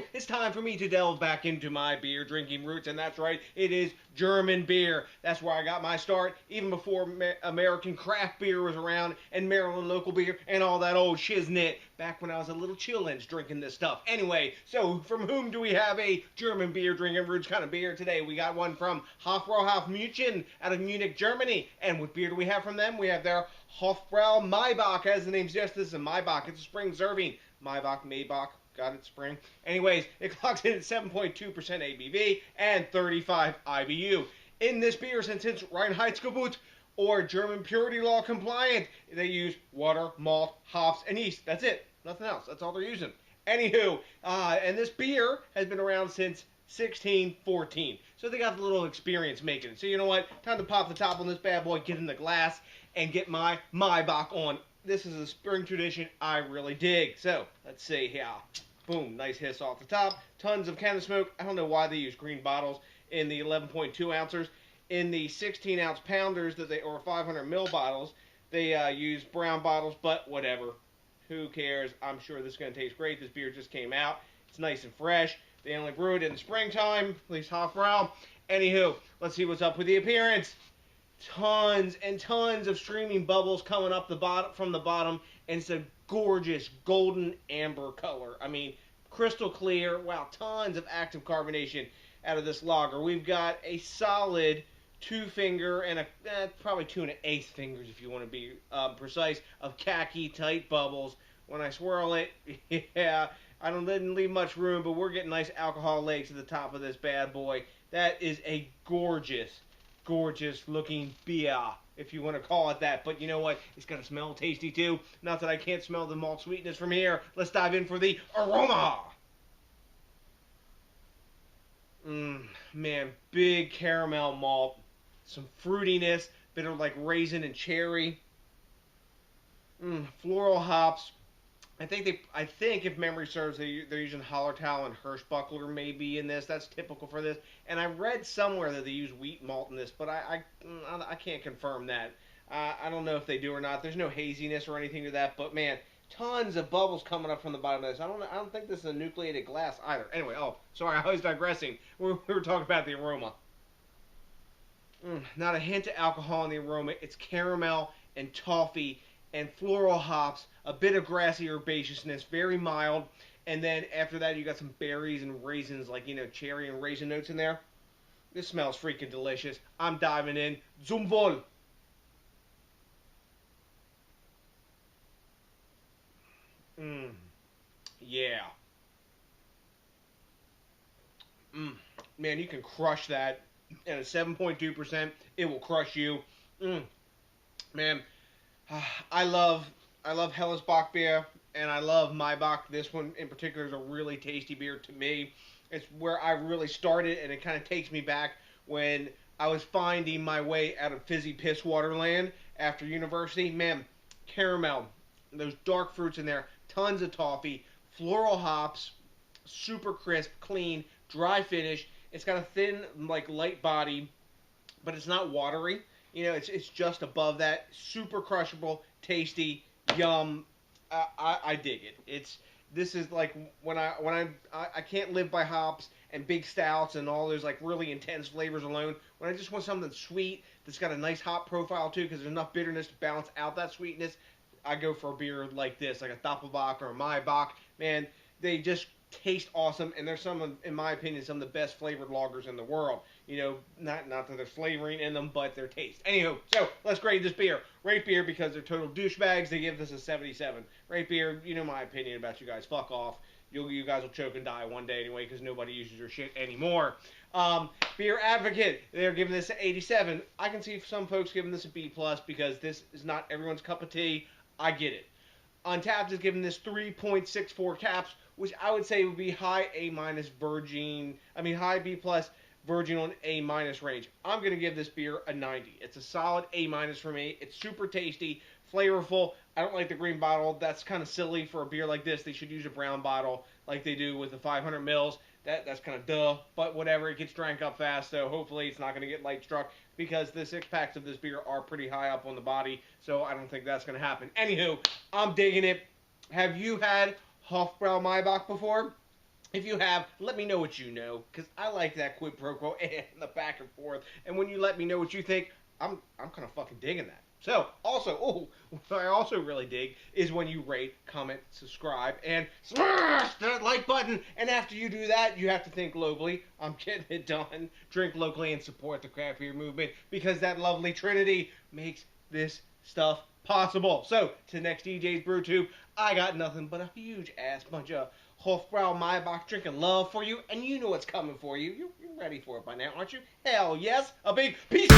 Anywho, it's time for me to delve back into my beer drinking roots, and that's right, it is German beer. That's where I got my start, even before American craft beer was around, and Maryland local beer, and all that old shiznit, back when I was a little chillins drinking this stuff. Anyway, so from whom do we have a German beer drinking roots kind of beer today? We got one from Hofbräuhaus München out of Munich, Germany. And what beer do we have from them? We have their Hofbräu Maibock, as the name suggests. This is a Maibock. It's a spring serving. Maibock. Got it, spring. Anyways, it clocks in at 7.2% ABV and 35 IBU. In this beer, since it's Reinheitsgebot, or German purity law compliant, they use water, malt, hops, and yeast. That's it. Nothing else. That's all they're using. Anywho, and this beer has been around since 1614. So they got a little experience making it. So you know what? Time to pop the top on this bad boy, get in the glass, and get my Maibock on. This is a spring tradition I really dig. So, let's see here. Boom, nice hiss off the top. Tons of can of smoke. I don't know why they use green bottles in the 11.2 ounces. In the 16-ounce pounders, or 500 ml bottles, they use brown bottles, but whatever. Who cares? I'm sure this is going to taste great. This beer just came out. It's nice and fresh. They only brew it in the springtime, at least Hofbrau. Anywho, let's see what's up with the appearance. Tons and tons of streaming bubbles coming up from the bottom, and it's a gorgeous golden amber color. I mean, crystal clear. Wow, tons of active carbonation out of this lager. We've got a solid 2-finger and probably 2 1/8 fingers, if you want to be precise, of khaki tight bubbles. When I swirl it, yeah, didn't leave much room, but we're getting nice alcohol legs at the top of this bad boy. That is a gorgeous looking beer, if you want to call it that. But you know what? It's going to smell tasty too. Not that I can't smell the malt sweetness from here. Let's dive in for the aroma. Man, big caramel malt. Some fruitiness, bit of like raisin and cherry. Floral hops. I think if memory serves, they're using Hallertau and Hirschbuckler maybe in this. That's typical for this. And I read somewhere that they use wheat malt in this, but I can't confirm that. I don't know if they do or not. There's no haziness or anything to that, but man, tons of bubbles coming up from the bottom of this. I don't think this is a nucleated glass either. Anyway, sorry, I was digressing. We were talking about the aroma. Not a hint of alcohol in the aroma. It's caramel and toffee and floral hops, a bit of grassy herbaceousness, very mild, and then after that you got some berries and raisins, like, cherry and raisin notes in there. This smells freaking delicious. I'm diving in. Zum Wohl! Yeah. Man, you can crush that. And at 7.2%, it will crush you. Man, I love Helles Bock beer, and I love Maibock. This one in particular is a really tasty beer to me. It's where I really started, and it kind of takes me back when I was finding my way out of fizzy piss waterland after university. Man, caramel, those dark fruits in there, tons of toffee, floral hops, super crisp, clean, dry finish. It's got a thin, like, light body, but it's not watery. It's just above that. Super crushable, tasty, yum. I dig it. This is like when I can't live by hops and big stouts and all those like really intense flavors alone. When I just want something sweet that's got a nice hop profile too, because there's enough bitterness to balance out that sweetness, I go for a beer like this, like a Doppelbock or a Maibock. Man, they just taste awesome, and they're in my opinion, some of the best flavored lagers in the world. Not that there's flavoring in them, but their taste. Anywho, so let's grade this beer. Rate beer because they're total douchebags. They give this a 77. Rate beer, my opinion about you guys. Fuck off. You guys will choke and die one day anyway, because nobody uses your shit anymore. Beer Advocate, they're giving this an 87. I can see some folks giving this a B+, because this is not everyone's cup of tea. I get it. Untapped is giving this 3.64 caps, which I would say would be high A- virgin. High B+ virgin on A- range. I'm going to give this beer a 90. It's a solid A- for me. It's super tasty, flavorful. I don't like the green bottle. That's kind of silly for a beer like this. They should use a brown bottle like they do with the 500 mils. That's kind of duh, but whatever. It gets drank up fast, so hopefully it's not going to get light struck, because the 6-packs of this beer are pretty high up on the body, so I don't think that's going to happen. Anywho, I'm digging it. Have you had Hofbrau Maibock before? If you have, let me know what you know, because I like that quid pro quo and the back and forth. And when you let me know what you think, I'm kind of fucking digging that. So, also, what I also really dig is when you rate, comment, subscribe, and smash that like button. And after you do that, you have to think globally. I'm getting it done. Drink locally and support the craft beer movement, because that lovely trinity makes this stuff possible. So, to the next DJs BrewTube, I got nothing but a huge ass bunch of Hofbrau Maibock drinking love for you, and you know what's coming for you. You're ready for it by now, aren't you? Hell yes. A big peace.